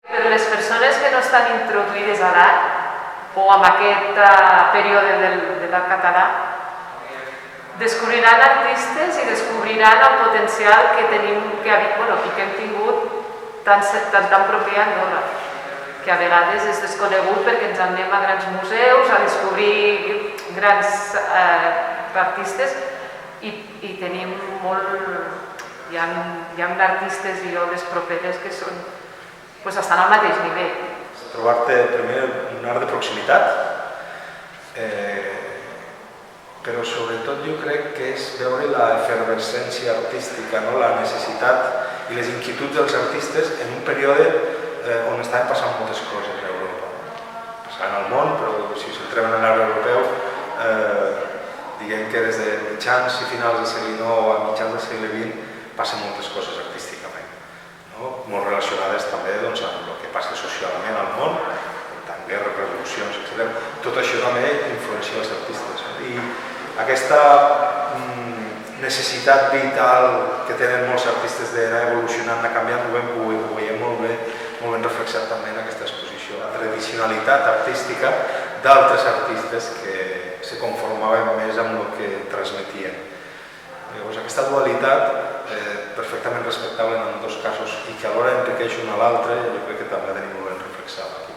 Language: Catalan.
Per les persones que no estan introduïdes a l'art o en aquest període de l'art català, descobriran artistes i descobriran el potencial que tenim, que hem tingut tan proper a Andorra, que a vegades és desconegut perquè ens anem a grans museus a descobrir grans artistes i tenim molt... Hi ha artistes i obres properes que estan al mateix nivell. Trobar-te primer un art de proximitat, però sobretot jo crec que és veure l'efervescència artística, la necessitat i les inquietuds dels artistes en un període on estaven passant moltes coses a Europa. Passaven al món, però si centrem en l'art europeu, diguem que des de mitjans i finals del segle XIX a mitjans del segle XX passen moltes coses artísticament, molt relacionades també amb el que passa socialment al món, tant guerres, revolucions, etc. Tot això també influencia els artistes. I aquesta necessitat vital que tenen molts artistes d'anar evolucionant, anar canviant, ho veiem molt ben reflexat també en aquesta exposició. La tradicionalitat artística d'altres artistes que se conformaven més amb el que transmetien. Llavors, aquesta dualitat, perfectament respectable en dos casos i que alhora enriqueix un a l'altre, jo crec que també tenim molt ben reflexat aquí.